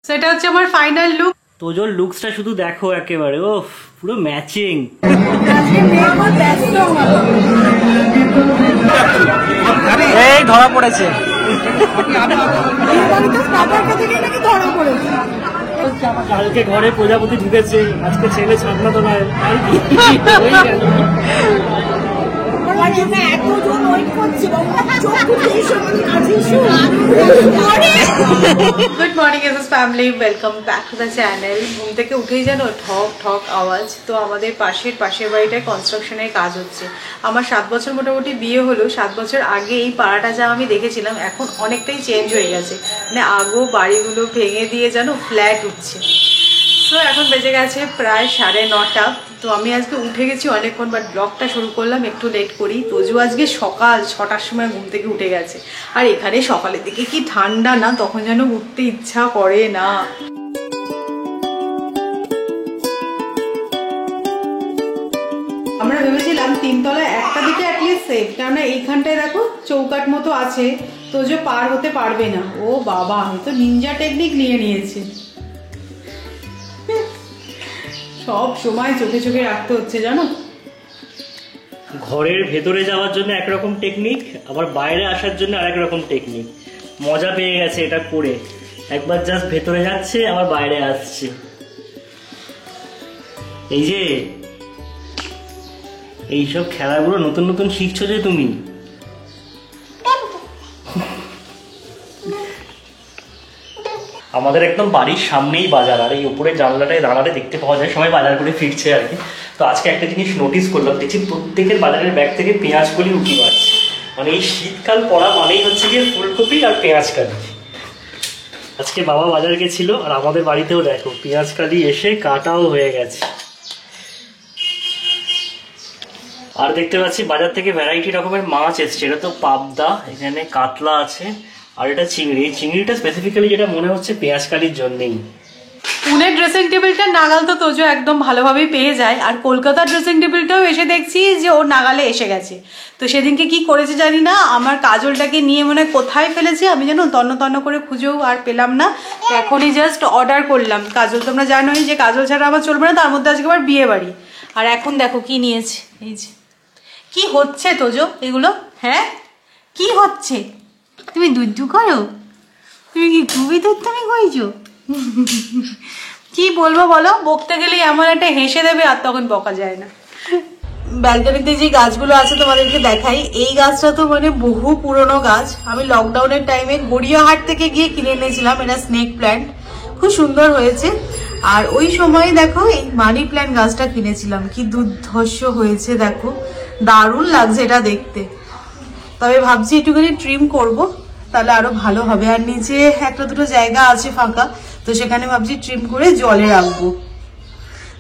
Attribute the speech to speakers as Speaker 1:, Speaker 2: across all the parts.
Speaker 1: সেটা হচ্ছে আমার ফাইনাল লুক।
Speaker 2: তোজোর লুকসটা শুধু দেখো একেবারে, ও পুরো ম্যাচিং। এই ধরা পড়েছে, কালকে ঘরে প্রজাপতি ঢুকেছে, আজকে ছেলে ছাড়না তো নয়।
Speaker 1: Good morning SS family, welcome back to the channel. ঘুম থেকে উঠেই যেন ঠক ঠক আওয়াজ। তো আমাদের পাশের বাড়িটায় কনস্ট্রাকশনের কাজ হচ্ছে। আমার 7 বছর মোটামুটি বিয়ে হলো। 7 বছর আগে এই পাড়াটা যা আমি দেখেছিলাম এখন অনেকটাই চেঞ্জ হয়ে গেছে। মানে আগো বাড়িগুলো ভেঙে দিয়ে যেন ফ্ল্যাট উঠছে। তো এখন বেজে গেছে প্রায় 9:30। তো আমি আজকে উঠে গেছি অনেকক্ষণ, বাট ব্লগটা শুরু করলাম একটু লেট করি। তোজু আজকে সকাল 6টার সময় ঘুম থেকে উঠে গেছে। আর এখানে সকালের দিকে কি ঠান্ডা না, তখন যেন উঠতে ইচ্ছা করে না। আমরা ভেবেছিলাম 3 তলায় একটা দিকে অ্যাটলিস্ট সেফ, কেননা এইখানটায় দেখো চৌকাট মতো আছে, তোজো পার হতে পারবে না। ও বাবা, আমি তো নিনজা টেকনিক নিয়ে নিয়েছে। সব সময় চোখে চোখে রাখতে হচ্ছে জানো।
Speaker 2: ঘরের ভেতরে যাওয়ার জন্য একরকম টেকনিক, আবার বাইরে আসার জন্য আরেক রকম টেকনিক। মজা পেয়ে গেছে এটা করে, একবার জাস্ট ভেতরে যাচ্ছে আবার বাইরে আসছে। এই যে এইসব খেলাগুলো নতুন নতুন শিখছো যে তুমি। আমাদের একদম বাড়ির সামনেই বাজার, আর এই উপরে জানলাটায় দাঁড়ালে দেখতে পাওয়া যায় সবাই বাজার করে ফিরছে আর কি। তো আজকে একটা জিনিস নোটিস করলাম, দেখছি প্রত্যেকের বাজারের ব্যাগ থেকে পেঁয়াজ কলি উঠি মারছে। মানে এই শীতকাল পড়া মানেই হচ্ছে গিয়ে ফুলকপি আর পেঁয়াজ কালি। আজকে বাবা বাজার গেছিল, আর আমাদের বাড়িতেও দেখো পেঁয়াজ কালি এসে কাটাও হয়ে গেছে। আর দেখতে পাচ্ছি বাজার থেকে ভ্যারাইটি রকমের মাছ এসছে। এটা তো পাবদা, এখানে কাতলা আছে, আর এটা চিংড়ি। এই চিংড়িটা স্পেসিফিক্যালি যেটা মনে হচ্ছে পেঁয়াজ কালির জন্যেই।
Speaker 1: পুনের ড্রেসিং টেবিলটা নাগাল তো তোজো একদম ভালোভাবেই পেয়ে যায়। আর কলকাতার ড্রেসিং টেবিলটাও এসে দেখছি যে ওর নাগালে এসে গেছে। তো সেদিনকে কি করেছে জানি না, আমার কাজলটাকে নিয়ে মনে কোথায় ফেলেছে আমি যেন তন্ন তন্ন করে খুঁজেও আর পেলাম না। এখনই জাস্ট অর্ডার করলাম কাজল। তোমরা জানোই যে কাজল ছাড়া আমার চলবে না, তার মধ্যে আজকে আবার বিয়ে বাড়ি। আর এখন দেখো কি নিয়েছে। এই যে কি হচ্ছে তোজো এগুলো, হ্যাঁ কি হচ্ছে? তুমি দুধ করো? তুমি কি খুবই দুধ তুমি কইছো? কি বলবো বলো, বকতে গেলেই এমন একটা হেসে দেবে আর তখন বকা যায় না। ব্যালকনিতে যে গাছগুলো আছে তোমাদেরকে দেখাই। এই গাছটা তো মানে বহু পুরনো গাছ। আমি লকডাউনের টাইমে গড়িয়াহাট থেকে গিয়ে কিনে এনেছিলাম। এটা স্নেক প্ল্যান্ট, খুব সুন্দর হয়েছে। আর ওই সময় দেখো এই মানি প্ল্যান্ট গাছটা কিনেছিলাম, কি দুর্ধর্ষ হয়েছে দেখো, দারুণ লাগছে এটা দেখতে। তবে ভাবছি একটুখানি ট্রিম করব, তাহলে আরো ভালো হবে। আর নিচে একটা দুটো জায়গা আছে ফাঁকা, তো সেখানে ভাবছি ট্রিম করে জলে রাখবো।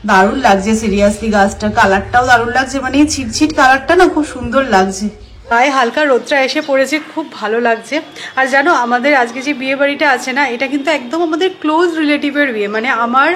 Speaker 1: দারুণ লাগছে সিরিয়াসলি গাছটা, কালারটাও দারুণ লাগছে। মানে এই ছিটছিট কালারটা না খুব সুন্দর লাগছে। গায়ে হালকা রোদটা এসে পড়েছে, খুব ভালো লাগছে। আর জানো আমাদের আজকে যে বিয়ে বাড়িটা আছে না, এটা কিন্তু একদম আমাদের ক্লোজ রিলেটিভের বিয়ে। মানে আমার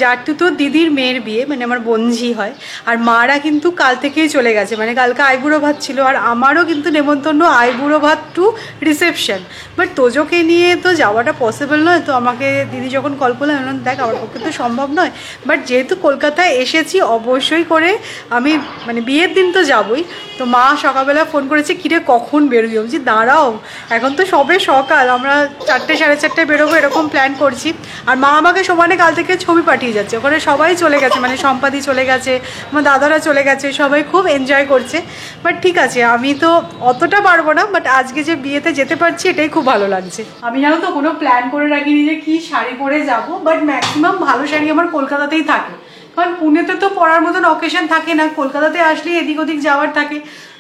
Speaker 1: জাটুতো দিদির মেয়ের বিয়ে, মানে আমার বোনঝি হয়। আর মারা কিন্তু কাল থেকেই চলে গেছে, মানে কালকে আইবুড়ো ভাত ছিল। আর আমারও কিন্তু নেমন্তন্ন আইবুড়ো ভাত টু রিসেপশন। বাট তোজোকে নিয়ে তো যাওয়াটা পসিবল নয়। তো আমাকে দিদি যখন কল করলাম, আমি দেখ আমার পক্ষে তো সম্ভব নয়, বাট যেহেতু কলকাতায় এসেছি অবশ্যই করে আমি মানে বিয়ের দিন তো যাবই। তো মা সকালবেলা ফোন করেছে, কিরে কখন বেরোবি? বলছি দাঁড়াও, এখন তো সবে সকাল, আমরা 4টে 4:30 বেরোবো এরকম প্ল্যান করছি। আর মা আমাকে সমানে কাল থেকে ছবি পাঠিয়ে যাচ্ছে, ওখানে সবাই চলে গেছে, মানে সম্পাদি চলে গেছে, আমার দাদারা চলে গেছে, সবাই খুব এনজয় করছে। বাট ঠিক আছে, আমি তো অতটা পারবো না, বাট আজকে যে বিয়েতে যেতে পারছি এটাই খুব ভালো লাগছে। আমি জানো তো কোনো প্ল্যান করে রাখিনি যে কি শাড়ি পরে যাব, বাট ম্যাক্সিমাম ভালো শাড়ি আমার কলকাতাতেই থাকে। কারণ পুনেতে তো পরার মতন অকেশন থাকে না, কলকাতাতে আসলেই এদিক ওদিক যাওয়ার থাকে।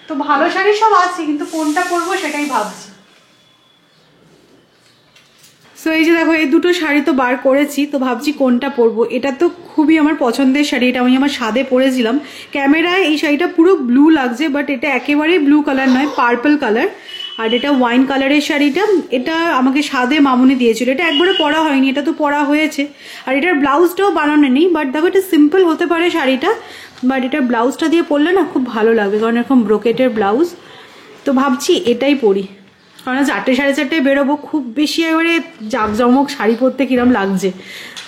Speaker 1: তো ভালো শাড়ি সব আছে, কিন্তু কোনটা পরবো সেটাই ভাবছি। সো এই যে দেখো এই দুটো শাড়ি তো বার করেছি, তো ভাবছি কোনটা পরবো। এটা তো খুবই আমার পছন্দের শাড়ি, এটা আমি আমার ছাদে পরেছিলাম। ক্যামেরায় এই শাড়িটা পুরো ব্লু লাগছে, বাট এটা একেবারেই ব্লু কালার নয়, পার্পল কালার। আর এটা ওয়াইন কালারের শাড়িটা, এটা আমাকে ছাদে মামুনি দিয়েছিল। এটা একবারে পরা হয়নি, এটা তো পরা হয়েছে। আর এটার ব্লাউজটাও বানানো নেই, বাট দেখো এটা সিম্পল হতে পারে শাড়িটা, বাট এটার ব্লাউজটা দিয়ে পরলে না খুব ভালো লাগবে, কারণ এরকম ব্রোকেটের ব্লাউজ। তো ভাবছি এটাই পরি। আমরা 4:30 বেরোবো। খুব বেশি এবারে জাঁকজমক শাড়ি পরতে কিরম লাগছে,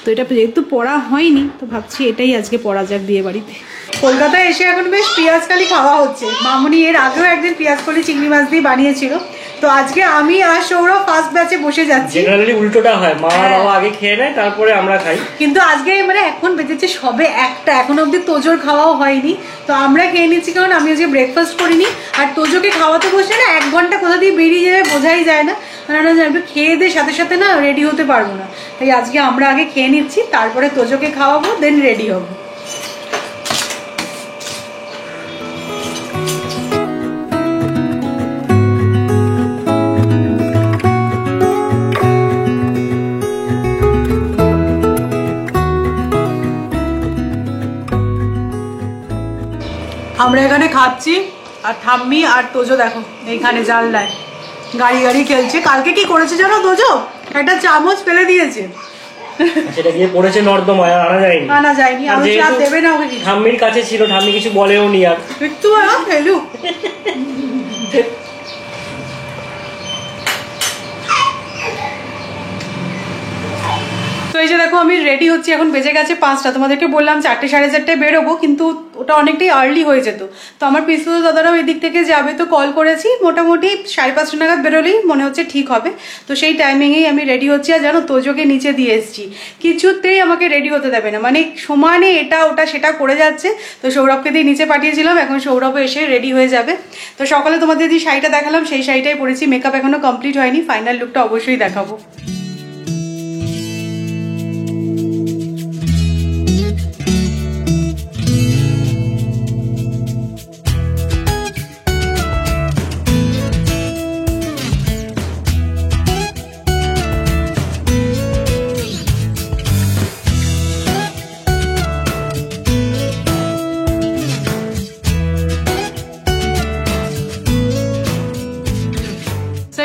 Speaker 1: তো এটা যেহেতু পরা হয়নি তো ভাবছি এটাই আজকে পরা যাক বিয়ে বাড়িতে। কলকাতায় এসে এখন বেশ পেঁয়াজকালি খাওয়া হচ্ছে। মামুনি এর আগেও একদিন পেঁয়াজকলি চিংড়ি মাছ দিয়ে বানিয়েছিল, তো আজকে আমি আর সৌরভ ফার্স্ট ব্যাচে বসে যাচ্ছি।
Speaker 2: জেনারেলি উল্টোটা হয়, মা বাবা আগে খেয়ে নেয় তারপরে আমরা খাই, কিন্তু
Speaker 1: আজকে মানে এখন বেজেছে সবে একটা, এখন অব্দি তোজোর খাওয়াও হয়নি, তো আমরা খেয়ে নিচ্ছি কারণ আমি আজকে ব্রেকফাস্ট করিনি। আর তোজোকে খাওয়াতে বসে না 1 ঘন্টা কোথা দিয়ে বেরিয়ে যাবে বোঝাই যায় না, আমরা জানবে খেয়ে দিয়ে সাথে সাথে না রেডি হতে পারবো না, তাই আজকে আমরা আগে খেয়ে নিচ্ছি, তারপরে তোজোকে খাওয়াবো, দেন রেডি হবো। আমরা এখানে খাচ্ছি আর ঠাম্মি আর তোজো দেখো এইখানে জানলায় গাড়ি গাড়ি খেলছে। কালকে কি করেছে জানো তোজো? একটা চামচ ফেলে দিয়েছে,
Speaker 2: সেটা গিয়ে পড়েছে নর্দমায়, আনা যায়নি।
Speaker 1: আমি আর দেবে না ওকে,
Speaker 2: ঠাম্মির কাছে ছিল, ঠাম্মি কিছু বলেও নি আর
Speaker 1: একটু ফেলু। তো এই যে দেখো আমি রেডি হচ্ছি, এখন বেজে গেছে 5টা। তোমাদেরকে বললাম 4:30 বেরোবো, কিন্তু ওটা অনেকটাই আর্লি হয়ে যেত। তো আমার পিসু দাদারাও এই দিক থেকে যাবে, তো কল করেছি, মোটামুটি 5:30 নাগাদ বেরোলেই মনে হচ্ছে ঠিক হবে। তো সেই টাইমিংয়েই আমি রেডি হচ্ছি। আর জানো তোজোকে নিচে দিয়ে এসেছি, কিছুতেই আমাকে রেডি হতে দেবে না, মানে সমানে এটা ওটা সেটা করে যাচ্ছে। তো সৌরভকে দিয়ে নিচে পাঠিয়েছিলাম, এখন সৌরভ এসে রেডি হয়ে যাবে। তো সকালে তোমাদের যে শাড়িটা দেখালাম সেই শাড়িটাই পরেছি, মেকআপ এখনো কমপ্লিট হয়নি, ফাইনাল লুকটা অবশ্যই দেখাবো।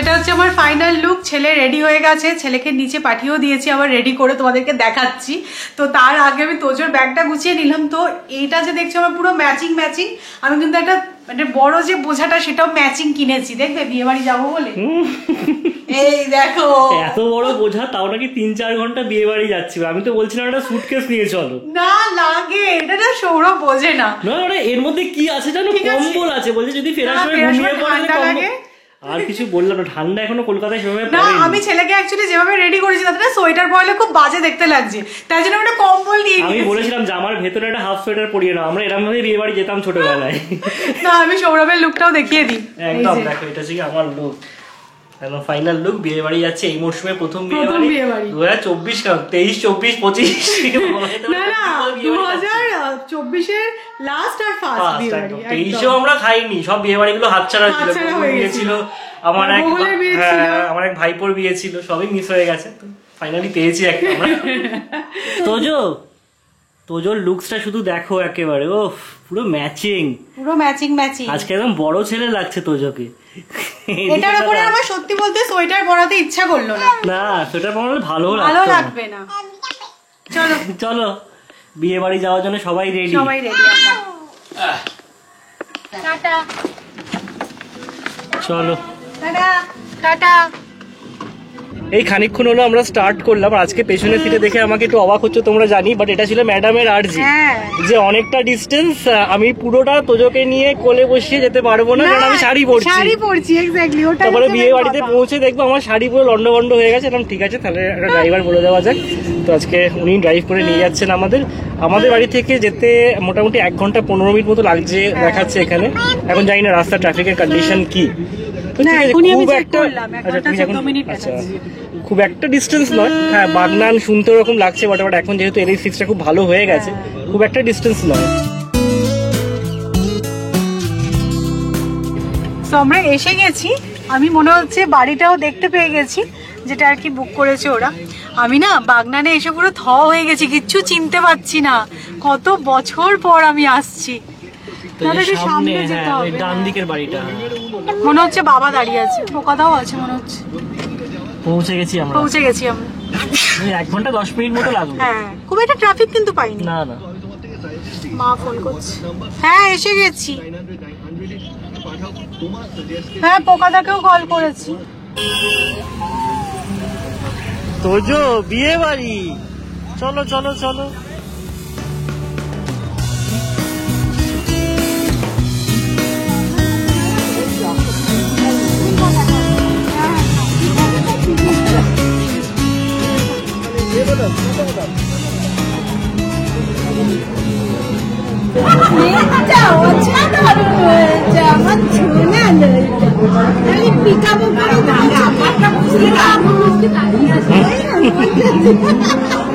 Speaker 1: এটা হচ্ছে আমার ফাইনাল লুক। ছেলে রেডি হয়ে গেছে, ছেলেকে নিচে পাঠিয়েও দিয়েছি, আবার রেডি করে তোমাদেরকে দেখাচ্ছি। তো তার আগে আমি তোজোর ব্যাগটা গুছিয়ে নিলাম। তো এইটা যে দেখছো আমার পুরো ম্যাচিং ম্যাচিং, আমি কিন্তু একটা মানে বড় যে বোঝাটা সেটাও ম্যাচিং কিনেছি, দেখবে বিয়ে বাড়ি যাবো বলে। এই দেখো
Speaker 2: এত বড় বোঝা, তাও নাকি 3-4 ঘন্টা বিয়ে বাড়ি যাচ্ছি। আমি তো বলছিলাম একটা সুটকেস নিয়ে চলো।
Speaker 1: না লাগে, এটা না সৌরভ বোঝে না।
Speaker 2: না এর মধ্যে কি আছে জানো, কম্বল আছে, বলছে যদি ফেরার সময় ঘুমিয়ে পড়ে। আর কিছু বললাম না, ঠান্ডা এখনো কলকাতায় সেভাবে
Speaker 1: না। আমি ছেলেকে অ্যাকচুয়ালি যেভাবে রেডি করেছি তাতে না সোয়েটার পরলে খুব বাজে দেখতে লাগছে, তাই জন্য একটা কম্বল নিয়ে নিয়েছি।
Speaker 2: আমি বলেছিলাম জামার ভেতরে একটা হাফ সোয়েটার পরিয়ে নাও, আমরা এরকম ভাবে বিয়ে বাড়ি যেতাম ছোটবেলায়।
Speaker 1: না আমি সৌরভের লুকটাও দেখিয়ে দিই।
Speaker 2: একদম দেখো, এটা হচ্ছে আমার লুক, একদম ফাইনাল লুক। বিয়ে বাড়ি যাচ্ছে এই মরশুমে, প্রথম বিয়ে বাড়ি 2024, 23, 24, 25।
Speaker 1: না না 2024 এর লাস্ট আর ফার্স্ট বিয়ে বাড়ি।
Speaker 2: 23-এও আমরা খাইনি, সব বিয়ে বাড়িগুলো হাতছাড়া ছিল। আমার এক ভাইপোর বিয়ে ছিল, সবই মিস হয়ে গেছে। তো ফাইনালি পেয়েছি একটা আমরা। তোজোর লুকসটা শুধু দেখো একেবারে, ও পুরো ম্যাচিং,
Speaker 1: পুরো ম্যাচিং ম্যাচিং।
Speaker 2: আজকে একদম বড় ছেলে লাগছে তোজোকে।
Speaker 1: এটার উপরে আমার সত্যি বলতে সোয়েটার পরাতে ইচ্ছা করলো না।
Speaker 2: না সোয়েটার পরালে ভালো
Speaker 1: লাগবে না। চলো
Speaker 2: চলো বিয়ে বাড়ি যাওয়ার জন্য সবাই রেডি,
Speaker 1: আমরা টাটা।
Speaker 2: চলো
Speaker 1: টাটা টাটা।
Speaker 2: এই খানিকক্ষণ হলো আমরা স্টার্ট করলাম। আজকে পেছনের সিটে দেখে আমাকে একটু অবাক হচ্ছে তোমরা জানি, বাট এটা ছিল ম্যাডামের আর্জি যে অনেকটা ডিস্টেন্স আমি পুরোটা তোজোকে নিয়ে কোলে বসিয়ে যেতে পারবো না, কারণ আমি শাড়ি পরছি।
Speaker 1: এক্স্যাক্টলি ওটা।
Speaker 2: তারপরে বিয়ে বাড়িতে পৌঁছে দেখবো আমার শাড়ি পুরো লন্ডভন্ড হয়ে গেছে। এরকম ঠিক আছে, তাহলে একটা ড্রাইভার বলে দেওয়া যাক। তো আজকে উনি ড্রাইভ করে নিয়ে যাচ্ছেন আমাদের বাড়ি থেকে যেতে মোটামুটি 1 ঘন্টা 15 মিনিট মতো লাগছে দেখাচ্ছে এখানে। এখন জানি না রাস্তা ট্রাফিকের কন্ডিশন কি। খুব একটা ডিস্টেন্স নয়, হ্যাঁ বাগনান শুনতে ওরকম লাগছে, বাট এখন যেহেতু LH6টা খুব ভালো হয়ে গেছে, খুব একটা ডিস্টেন্স নয়।
Speaker 1: তো আমরা এসে গেছি, আমি মনে হচ্ছে বাড়িটাও দেখতে পেয়ে গেছি, যেটা আর কি বুক করেছে ওরা। আমি না বাগনানে এসে পুরো থ হয়ে গেছি, কিচ্ছু চিনতে পারছি না, কত বছর পর আমি আসছি।
Speaker 2: ডান দিকের বাড়িটা
Speaker 1: মনে হচ্ছে বাবা দাঁড়িয়ে আছে, পোকাদাও আছে মনে হচ্ছে। পৌঁছে গেছি আমরা
Speaker 2: 1 ঘন্টা 10 মিনিট মতো লাগবে।
Speaker 1: হ্যাঁ খুব একটা ট্রাফিক কিন্তু পাইনি।
Speaker 2: না
Speaker 1: মা ফোন করছে। হ্যাঁ এসে গেছি। হ্যাঁ পোকাদাকেও কল করেছি।
Speaker 2: তোজো বিয়ে বাড়ি, চলো চলো চলো।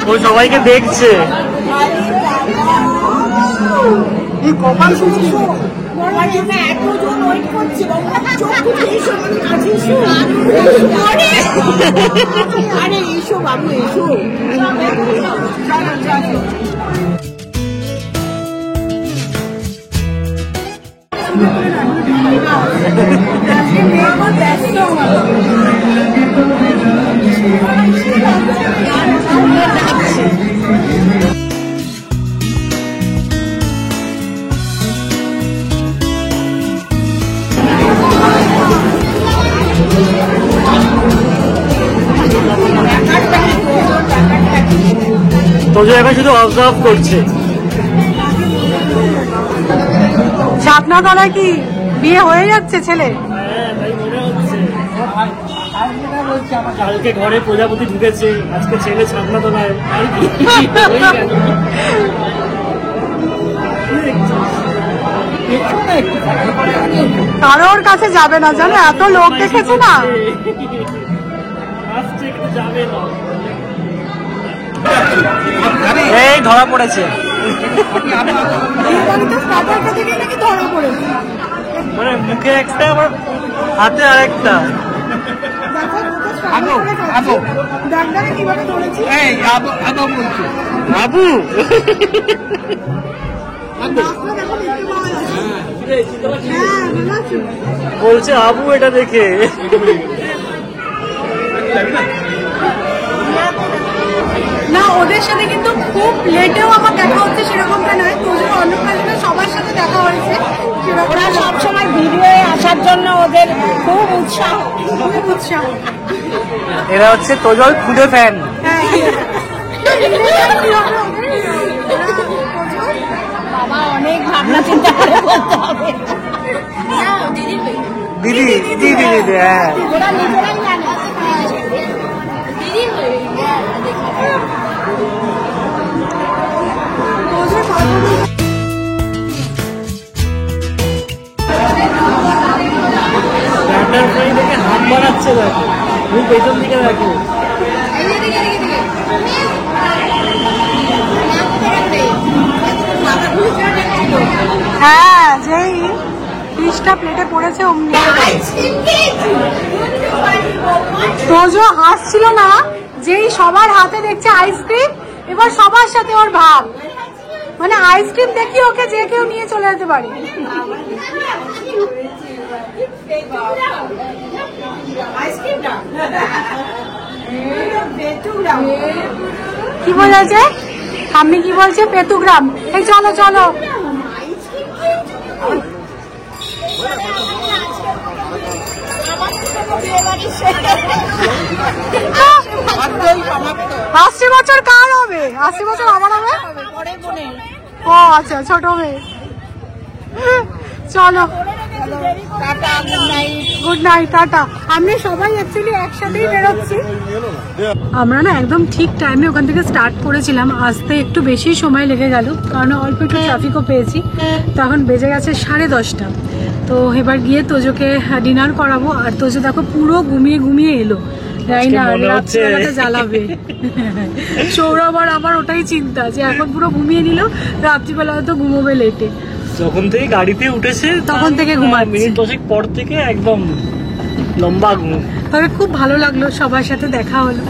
Speaker 2: ও সবাইকে দেখছে।
Speaker 3: আরে এসো বাবু এসো।
Speaker 2: তোজো এখন শুধু অবজার্ভ করছে।
Speaker 1: ছাপনা তলায় কি বিয়ে হয়ে যাচ্ছে ছেলে?
Speaker 2: কালকে ঘরে প্রজাপতি ঢুকেছে, আজকে ছেলে ছাপনা তলায়।
Speaker 1: কারোর কাছে যাবে না জানো, এত লোক দেখেছে না।
Speaker 2: এই ধরা পড়েছে, মানে মুখে একটা আবার হাতে আরেকটা। আবু বলছে আবু এটা দেখে।
Speaker 1: না ওদের সাথে কিন্তু খুব লেটেও আমার দেখা হচ্ছে সেরকমটা নয়, তোদের অন্নপ্রাশনে সবার সাথে দেখা হয়েছে।
Speaker 3: ওরা সবসময় ভিডিওয়ে আসার জন্য ওদের খুব উৎসাহ।
Speaker 2: এরা হচ্ছে তোজোর খুদে ফ্যান।
Speaker 3: বাবা অনেক ভাবনা চিন্তা করে বলতে হবে।
Speaker 2: দিদি দিদি দিদি, হ্যাঁ
Speaker 3: ওরা নিজেরাই জানে।
Speaker 2: বাটারফ্লাই দেখে হাত বাড়াচ্ছে, দেখো তুমি পেছন দিকে দেখো।
Speaker 1: হ্যাঁ যেই ফিশটা প্লেটে পড়েছে অমনি তোজো হাসছিল না, যেই সবার হাতে দেখছে আইসক্রিম, এবার সবার সাথে ওর ভাব, মানে আইসক্রিম দেখি ওকে যে কেউ নিয়ে চলে যেতে পারে। কি বলেছে আমি, কি বলছে পেতুগ্রাম? এই চলো চলো। আশি বছর কার হবে? 80 বছর আমার হবে। ও আচ্ছা, ছোট মেয়ে। চলো গুড নাইট, টাটা। আমরা সবাই অ্যাকচুয়ালি একসাথেই বেরোচ্ছি। আমরা না একদম ঠিক টাইমে ওখান থেকে স্টার্ট করেছিলাম, আসতে একটু বেশি সময় লেগে গেল কারণ অল্প একটু ট্রাফিকও পেয়েছি। তো এখন বেজে গেছে 10:30। তো এবার গিয়ে তোজোকে ডিনার করাবো। আর তোজো দেখো পুরো ঘুমিয়ে ঘুমিয়ে এলো, তাই না রাত্রিবেলাটা জ্বালাবে। সৌরভ আর আমার ওটাই চিন্তা যে এখন পুরো ঘুমিয়ে নিল, রাত্রিবেলা হয়তো ঘুমোবে লেটে।
Speaker 2: যখন থেকে গাড়িতে উঠেছে
Speaker 1: তখন থেকে ঘুমাচ্ছে,
Speaker 2: মিনিট 10 পর থেকে একদম লম্বা ঘুম।
Speaker 1: তবে খুব ভালো লাগলো, সবার সাথে দেখা হলো।